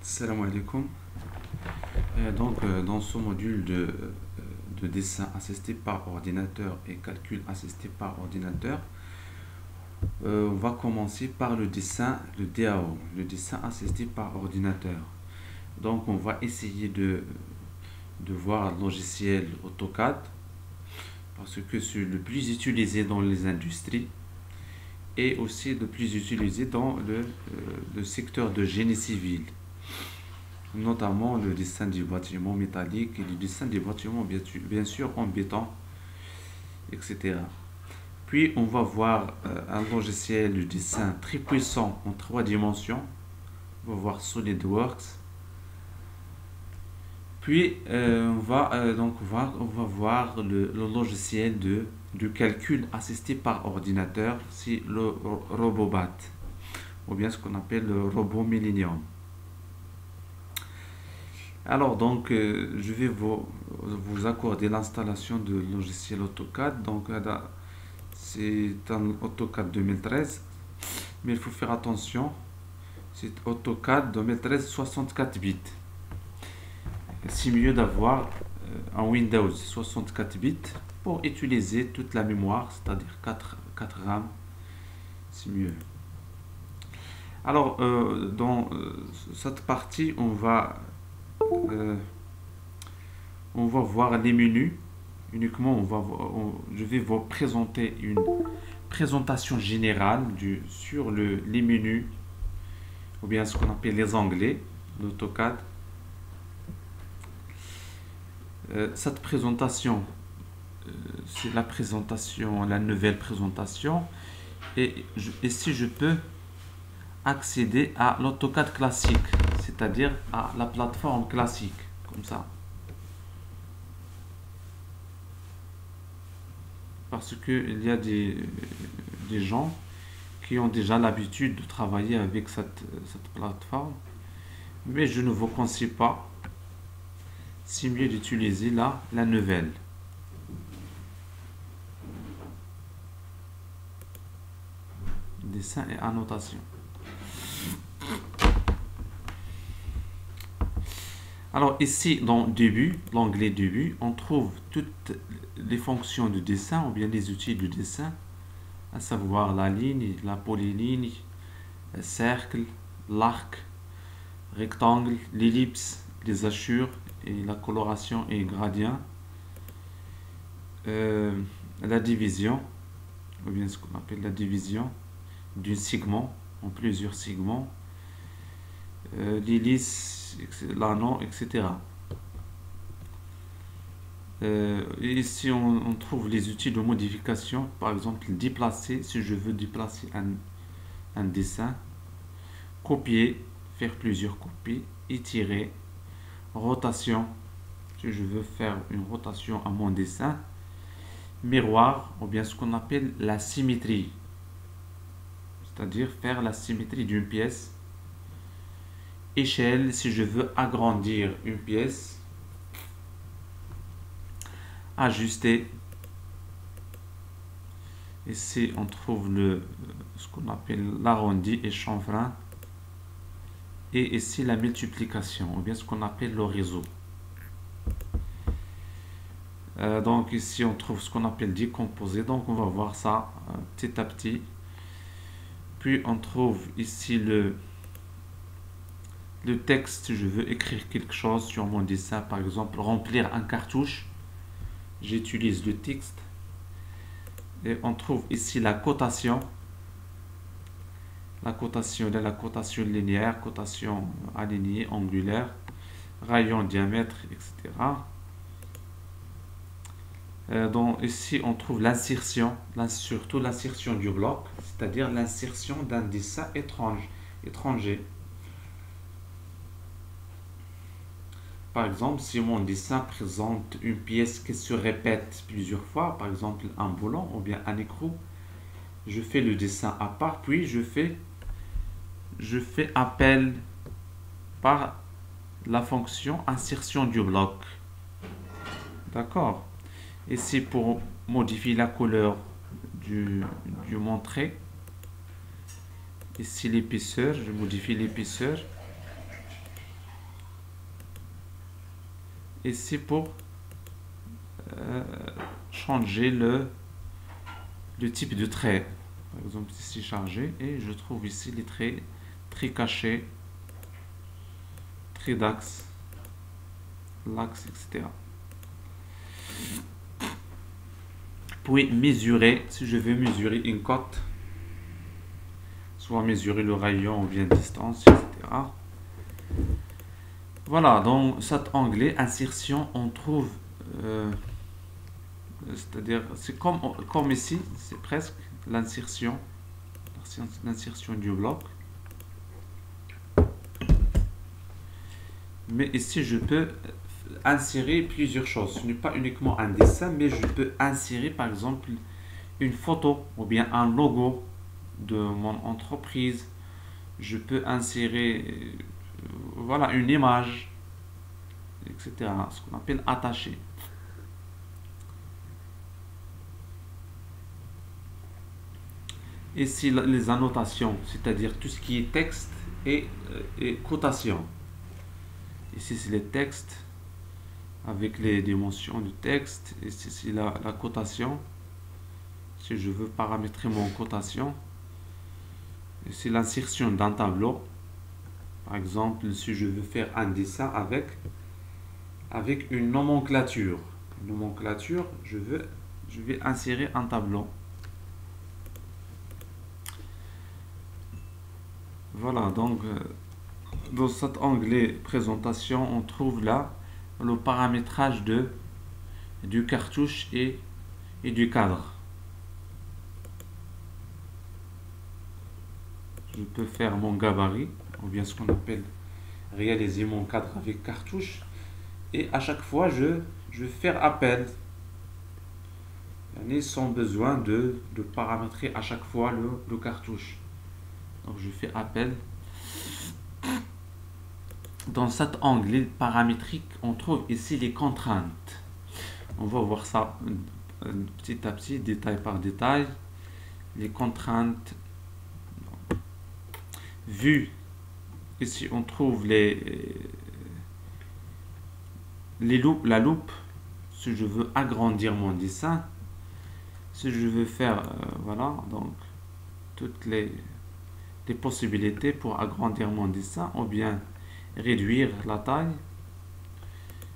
Salam alaikum. Dans ce module de dessin assisté par ordinateur et calcul assisté par ordinateur, on va commencer par le dessin, le DAO, le dessin assisté par ordinateur. Donc, on va essayer de voir le logiciel AutoCAD parce que c'est le plus utilisé dans les industries et aussi le plus utilisé dans le secteur de génie civil, notamment le dessin du bâtiment métallique et le dessin des bâtiments bien sûr en béton, etc. Puis on va voir un logiciel de dessin très puissant en 3 dimensions. On va voir SolidWorks. Puis on va voir le logiciel de calcul assisté par ordinateur, c'est le RoboBat, ou bien ce qu'on appelle le robot Millennium. Alors je vais vous accorder l'installation de logiciel AutoCAD. C'est un AutoCAD 2013, mais il faut faire attention, c'est AutoCAD 2013 64 bits. C'est mieux d'avoir un Windows 64 bits pour utiliser toute la mémoire, c'est-à-dire 4 RAM, c'est mieux. Alors dans cette partie, on va voir les menus. Uniquement, je vais vous présenter une présentation générale sur les menus, ou bien ce qu'on appelle les onglets d'AutoCAD. Cette présentation, c'est la nouvelle présentation. Et si je peux accéder à l'AutoCAD classique, c'est-à-dire à la plateforme classique, comme ça. Parce qu'il y a des gens qui ont déjà l'habitude de travailler avec cette plateforme, mais je ne vous conseille pas. C'est mieux d'utiliser la nouvelle. Dessin et annotation. Alors ici, dans Début, l'onglet Début, on trouve toutes les fonctions de dessin ou bien les outils de dessin, à savoir la ligne, la polyligne, le cercle, l'arc, rectangle, l'ellipse, les hachures et la coloration et gradient, la division, ou bien ce qu'on appelle la division d'un segment en plusieurs segments, l'hélice, l'anneau, etc. Et ici on trouve les outils de modification, par exemple déplacer, si je veux déplacer un dessin, copier, faire plusieurs copies, étirer, rotation, si je veux faire une rotation à mon dessin, miroir, ou bien ce qu'on appelle la symétrie, c'est-à-dire faire la symétrie d'une pièce, échelle, si je veux agrandir une pièce, ajuster. Ici on trouve ce qu'on appelle l'arrondi et chanfrein, et ici la multiplication, ou bien ce qu'on appelle le réseau. Donc ici on trouve ce qu'on appelle décomposer, donc on va voir ça petit à petit. Puis on trouve ici le texte, si je veux écrire quelque chose sur mon dessin, par exemple remplir un cartouche, j'utilise le texte. Et on trouve ici la cotation. La cotation linéaire, cotation alignée, angulaire, rayon, diamètre, etc. Donc ici on trouve l'insertion, surtout l'insertion du bloc, c'est-à-dire l'insertion d'un dessin étranger. Par exemple, si mon dessin présente une pièce qui se répète plusieurs fois, par exemple un volant ou bien un écrou, je fais le dessin à part, puis je fais appel par la fonction insertion du bloc. D'accord? Ici, pour modifier la couleur du trait, ici l'épaisseur, je modifie l'épaisseur. Et c'est pour changer le type de trait. Par exemple, ici chargé, et je trouve ici les traits cachés, traits d'axe, l'axe, etc. Puis mesurer, si je veux mesurer une cote, soit mesurer le rayon ou bien distance, etc. Voilà, dans cet onglet insertion, on trouve, c'est-à-dire, c'est comme ici, c'est presque l'insertion du bloc. Mais ici, je peux insérer plusieurs choses. Ce n'est pas uniquement un dessin, mais je peux insérer par exemple une photo ou bien un logo de mon entreprise. Je peux insérer voilà, une image, etc. Ce qu'on appelle attacher. Ici, les annotations, c'est-à-dire tout ce qui est texte et cotation. Ici, c'est les textes avec les dimensions du texte. Ici, c'est la cotation. Si je veux paramétrer mon cotation. Ici, l'insertion d'un tableau. Par exemple, si je veux faire un dessin avec une nomenclature. Une nomenclature, je vais insérer un tableau. Voilà, donc dans cet onglet présentation, on trouve là le paramétrage du cartouche et du cadre. Je peux faire mon gabarit, ou bien ce qu'on appelle réaliser mon cadre avec cartouche. Et à chaque fois, je vais faire appel. Sans besoin de paramétrer à chaque fois le cartouche. Donc je fais appel. Dans cet onglet paramétrique, on trouve ici les contraintes. On va voir ça petit à petit, détail par détail. Les contraintes. Vue. Ici, on trouve la loupe. Si je veux agrandir mon dessin. Si je veux faire, voilà, donc toutes les possibilités pour agrandir mon dessin ou bien réduire la taille.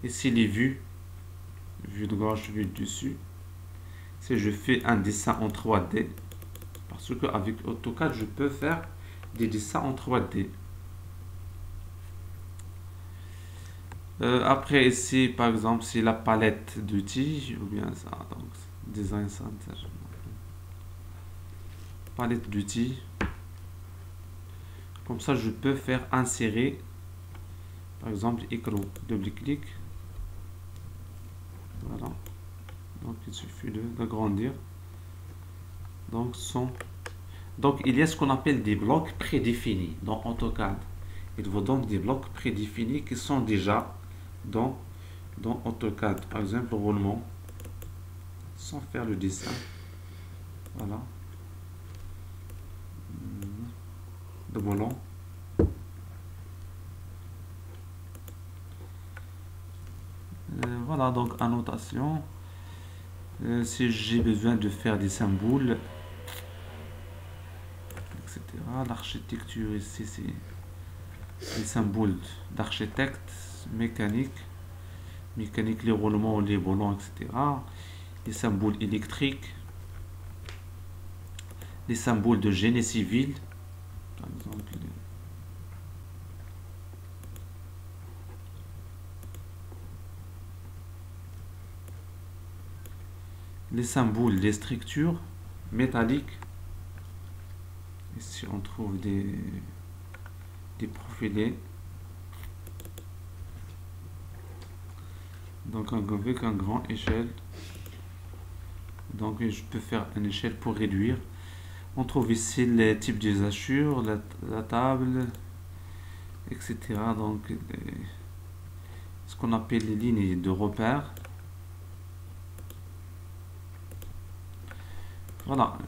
Ici les vues, vue de gauche, vue de dessus. Si je fais un dessin en 3D, parce que avec AutoCAD je peux faire des dessins en 3D. Après ici par exemple c'est la palette d'outils ou bien ça, donc design center, palette d'outils. Comme ça, je peux faire insérer, par exemple, écran, double-clic. Voilà. Donc, il suffit d'agrandir. Donc, il y a ce qu'on appelle des blocs prédéfinis dans AutoCAD. Il vous donne des blocs prédéfinis qui sont déjà dans AutoCAD. Par exemple, le roulement, sans faire le dessin. Voilà. De volant. Voilà, donc annotation. Si j'ai besoin de faire des symboles, etc. L'architecture ici, c'est les symboles d'architecte, mécanique, les roulements, les volants, etc. Les symboles électriques, les symboles de génie civil, par exemple. Les symboles des structures métalliques. Ici on trouve des profilés. Donc avec un grand échelle. Donc je peux faire une échelle pour réduire. On trouve ici les types d'usagures, la table, etc. Donc ce qu'on appelle les lignes de repère. Voilà.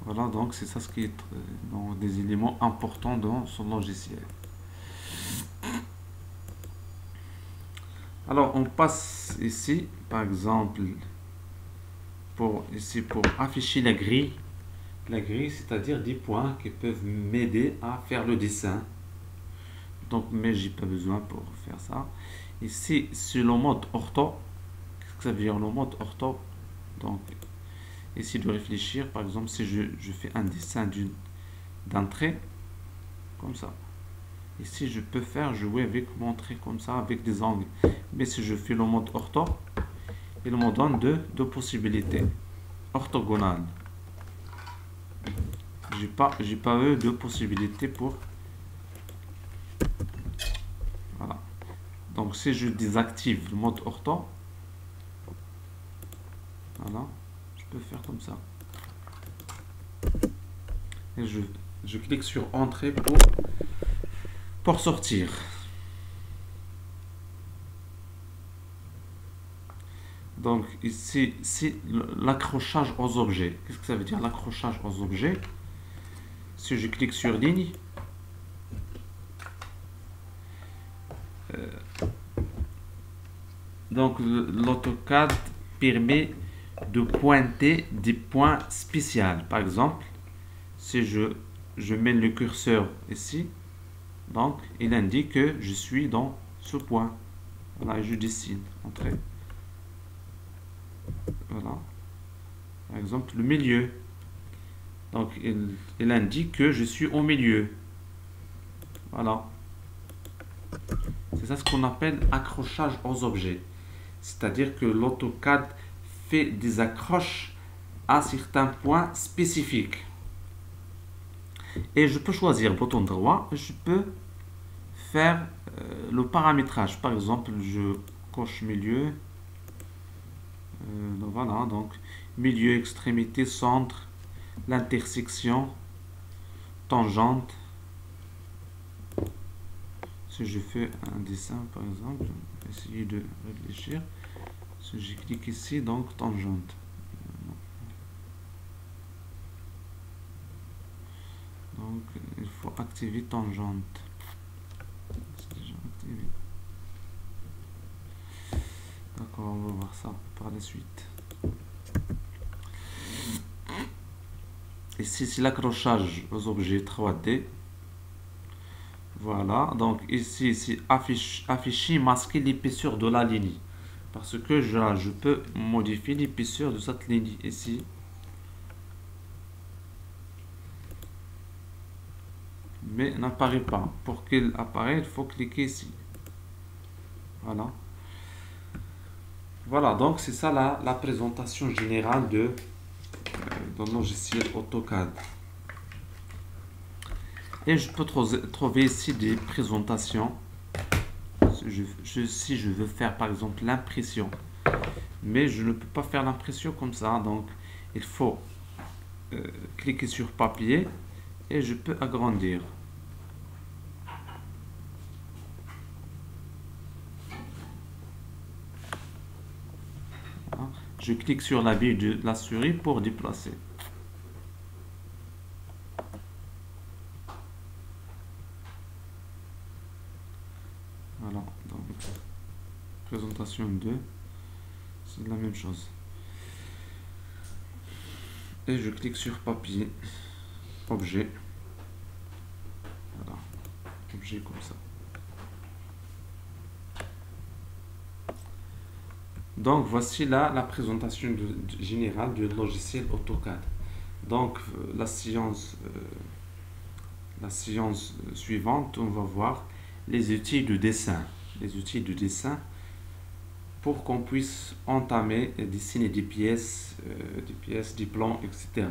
Voilà, donc c'est ça ce qui est dans des éléments importants dans son logiciel. Alors on passe ici, par exemple, pour afficher la grille. La grille, c'est-à-dire des points qui peuvent m'aider à faire le dessin. Donc, mais j'ai pas besoin pour faire ça. Ici, c'est le mode ortho. Qu'est-ce que ça veut dire le mode ortho? Donc, ici de réfléchir. Par exemple, si je fais un dessin d'un trait, comme ça. Ici, je peux jouer avec mon trait comme ça, avec des angles. Mais si je fais le mode ortho, il me donne deux possibilités orthogonales. J'ai pas eu de possibilité pour. Voilà. Donc si je désactive le mode ortho, voilà, je peux faire comme ça. Et je clique sur entrée pour sortir. Donc ici, c'est l'accrochage aux objets. Qu'est-ce que ça veut dire l'accrochage aux objets? Si je clique sur ligne, donc l'AutoCAD permet de pointer des points spéciaux. Par exemple, si je mets le curseur ici, donc il indique que je suis dans ce point. Voilà, je dessine. Entrée. Voilà. Par exemple, le milieu. Donc, il indique que je suis au milieu. Voilà. C'est ça ce qu'on appelle accrochage aux objets. C'est-à-dire que l'AutoCAD fait des accroches à certains points spécifiques. Et je peux choisir bouton droit. Je peux faire le paramétrage. Par exemple, je coche milieu. Donc voilà, donc milieu, extrémité, centre, l'intersection, tangente. Si je fais un dessin par exemple, essayer de réfléchir. Si je clique ici, donc tangente. Donc il faut activer tangente. C'est déjà activé. D'accord, on va voir ça par la suite. Ici, c'est l'accrochage aux objets 3D. Voilà, donc ici, c'est afficher, masquer l'épaisseur de la ligne. Parce que je peux modifier l'épaisseur de cette ligne ici. Mais n'apparaît pas. Pour qu'il apparaisse, il faut cliquer ici. Voilà. Voilà, donc c'est ça la présentation générale de logiciel AutoCAD. Et je peux trouver ici des présentations. Si je veux faire par exemple l'impression, mais je ne peux pas faire l'impression comme ça, donc il faut cliquer sur papier et je peux agrandir. Voilà. Je clique sur la bille de la souris pour déplacer. Voilà, donc présentation 2, c'est la même chose. Et je clique sur papier, objet. Voilà, objet comme ça. Donc voici là la présentation générale du logiciel AutoCAD. Donc la séance suivante, on va voir les outils de dessin. Les outils de dessin pour qu'on puisse entamer et dessiner des pièces, des plans, etc.